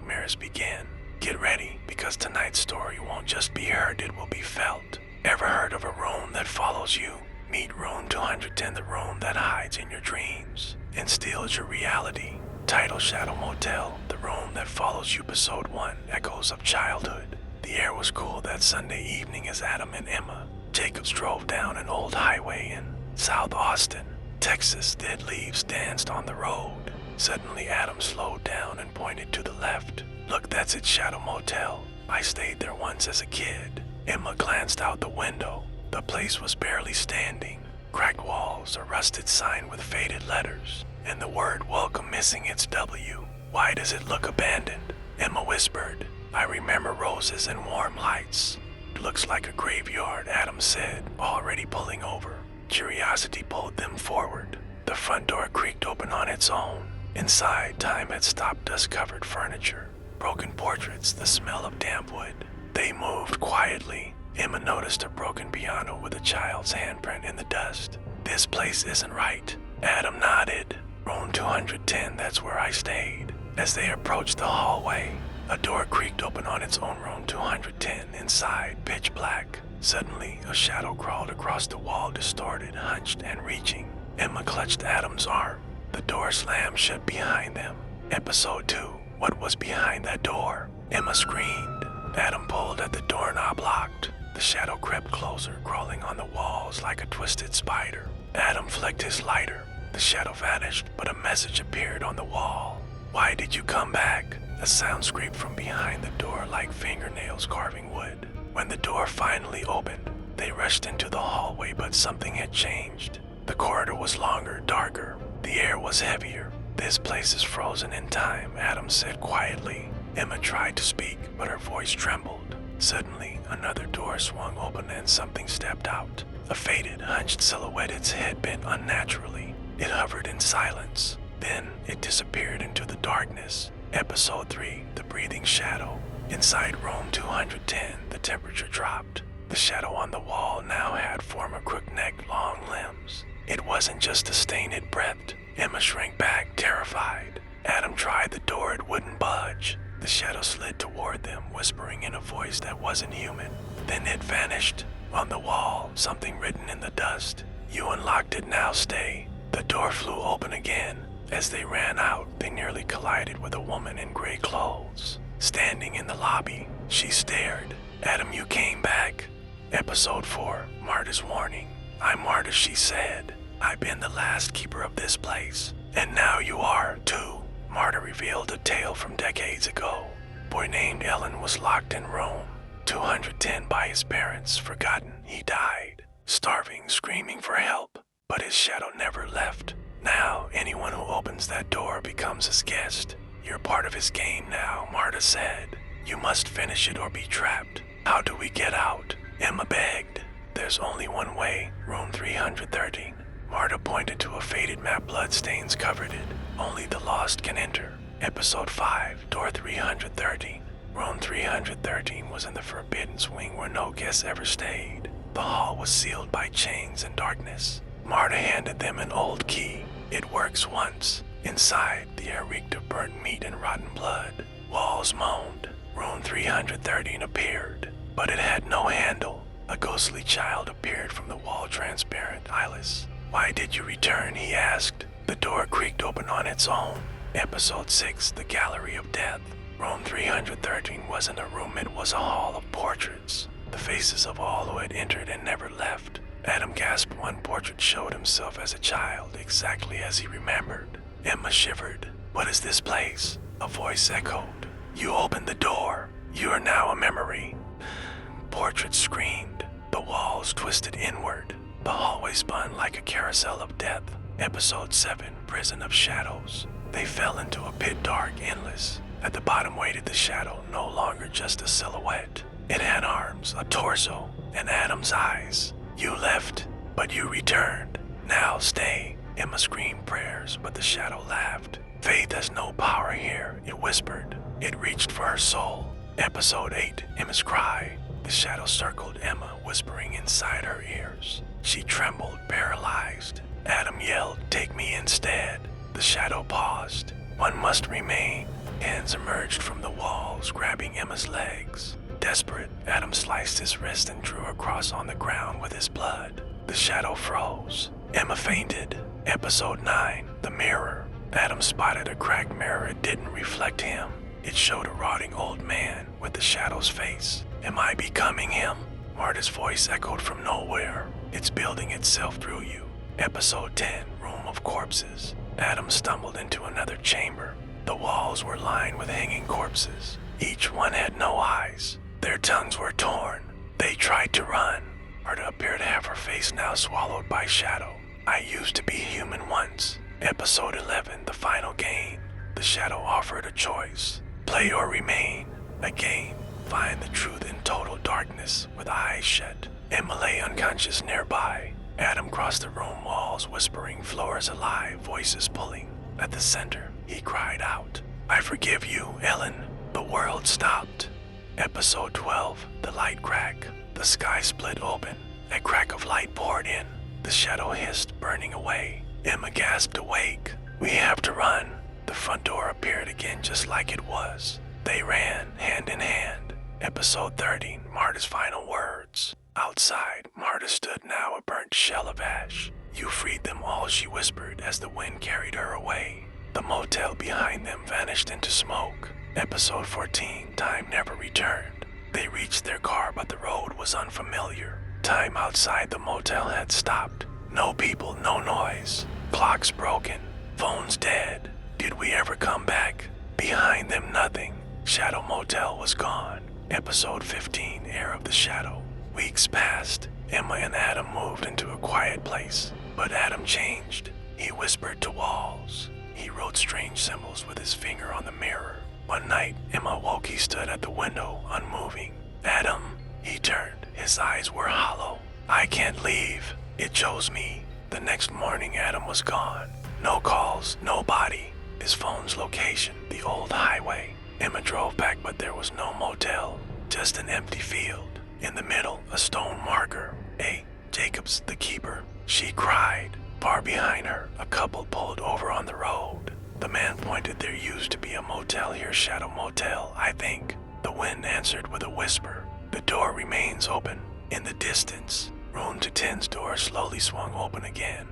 nightmares begin. Get ready, because tonight's story won't just be heard, it will be felt. Ever heard of a room that follows you? Meet Room 210, the room that hides in your dreams and steals your reality. Title: Shadow Motel, the room that follows you. Episode 1, Echoes of Childhood. The air was cool that Sunday evening as Adam and Emma Jacobs drove down an old highway in South Austin, Texas. Dead leaves danced on the road. Suddenly Adam slowed down and pointed to the left. Look, that's it, Shadow Motel. I stayed there once as a kid. Emma glanced out the window. The place was barely standing. Cracked walls, a rusted sign with faded letters, and the word welcome missing its W. Why does it look abandoned? Emma whispered. I remember roses and warm lights. It looks like a graveyard, Adam said, already pulling over. Curiosity pulled them forward. The front door creaked open on its own. Inside, time had stopped dust-covered furniture, broken portraits, the smell of damp wood. They moved quietly. Emma noticed a broken piano with a child's handprint in the dust. This place isn't right. Adam nodded. Room 210, that's where I stayed. As they approached the hallway, a door creaked open on its own. Room 210, inside, pitch black. Suddenly, a shadow crawled across the wall, distorted, hunched, and reaching. Emma clutched Adam's arm. The door slammed shut behind them. Episode 2, what was behind that door? Emma screamed. Adam pulled at the doorknob, locked. The shadow crept closer, crawling on the walls like a twisted spider. Adam flicked his lighter. The shadow vanished, but a message appeared on the wall. Why did you come back? A sound scraped from behind the door like fingernails carving wood. When the door finally opened, they rushed into the hallway, but something had changed. The corridor was longer, darker. The air was heavier. This place is frozen in time, Adam said quietly. Emma tried to speak, but her voice trembled. Suddenly, another door swung open and something stepped out. A faded, hunched silhouette, its head bent unnaturally. It hovered in silence. Then it disappeared into the darkness. Episode 3, The Breathing Shadow. Inside Room 210, the temperature dropped. The shadow on the wall now had form of crook-necked, long limbs. It wasn't just a stain, it breathed. Emma shrank back, terrified. Adam tried the door, it wouldn't budge. The shadow slid toward them, whispering in a voice that wasn't human. Then it vanished. On the wall, something written in the dust. You unlocked it, now stay. The door flew open again. As they ran out, they nearly collided with a woman in gray clothes. Standing in the lobby, she stared. Adam, you came back. Episode 4, Marta's Warning. I'm Marta, she said. I've been the last keeper of this place. And now you are, too. Marta revealed a tale from decades ago. A boy named Ellen was locked in Rome 210 by his parents. Forgotten, he died. Starving, screaming for help. But his shadow never left. Now, anyone who opens that door becomes his guest. You're part of his game now, Marta said. You must finish it or be trapped. How do we get out? Emma begged. There's only one way, Room 313. Marta pointed to a faded map, bloodstains covered it. Only the lost can enter. Episode 5, Door 313. Room 313 was in the forbidden wing where no guests ever stayed. The hall was sealed by chains and darkness. Marta handed them an old key. It works once. Inside, the air reeked of burnt meat and rotten blood. Walls moaned. Room 313 appeared, but it had no handle. A ghostly child appeared from the wall, transparent, eyeless. Why did you return? He asked. The door creaked open on its own. Episode 6, The Gallery of Death. Room 313 wasn't a room, it was a hall of portraits. The faces of all who had entered and never left. Adam gasped. One portrait showed himself as a child, exactly as he remembered. Emma shivered. What is this place? A voice echoed. You opened the door. You are now a memory. Portraits screamed. The walls twisted inward. The hallway spun like a carousel of death. Episode 7, Prison of Shadows. They fell into a pit, dark, endless. At the bottom waited the shadow, no longer just a silhouette. It had arms, a torso, and Adam's eyes. You left, but you returned. Now stay. Emma screamed prayers, but the shadow laughed. Faith has no power here, it whispered. It reached for her soul. Episode 8, Emma's Cry. The shadow circled Emma, whispering inside her ears. She trembled, paralyzed. Adam yelled, take me instead. The shadow paused. One must remain. Hands emerged from the walls, grabbing Emma's legs. Desperate, Adam sliced his wrist and drew across on the ground with his blood. The shadow froze. Emma fainted. Episode 9, The Mirror. Adam spotted a cracked mirror. It didn't reflect him. It showed a rotting old man with the shadow's face. Am I becoming him? Marta's voice echoed from nowhere. It's building itself through you. Episode 10, Room of Corpses. Adam stumbled into another chamber. The walls were lined with hanging corpses. Each one had no eyes. Their tongues were torn. They tried to run. Marta appeared to have her face now swallowed by shadow. I used to be human once. Episode 11, The Final Game. The shadow offered a choice. Play or remain. A game. Find the truth in total darkness with eyes shut. Emma lay unconscious nearby. Adam crossed the room walls, whispering, floor is alive, voices pulling. At the center, he cried out, I forgive you, Ellen. The world stopped. Episode 12, The Light Crack. The sky split open. A crack of light poured in. The shadow hissed, burning away. Emma gasped awake. We have to run. The front door appeared again just like it was. They ran, hand in hand. Episode 13, Marta's final words. Outside, Marta stood now a burnt shell of ash. You freed them all, she whispered as the wind carried her away. The motel behind them vanished into smoke. Episode 14, Time Never Returned. They reached their car, but the road was unfamiliar. Time outside the motel had stopped. No people, no noise. Clocks broken. Phones dead. Did we ever come back? Behind them, nothing. Shadow Motel was gone. Episode 15, Heir of the Shadow. Weeks passed. Emma and Adam moved into a quiet place. But Adam changed. He whispered to walls. He wrote strange symbols with his finger on the mirror. One night, Emma woke. He stood at the window, unmoving. Adam, he turned. His eyes were hollow. I can't leave. It chose me. The next morning, Adam was gone. No calls, no body. His phone's location, the old highway. Emma drove back, but there was no motel. Just an empty field. In the middle, a stone marker. A. Jacobs, the keeper. She cried. Far behind her, a couple pulled over on the road. The man pointed. There used to be a motel here, Shadow Motel, I think. The wind answered with a whisper. The door remains open. In the distance, Room to 10's door slowly swung open again.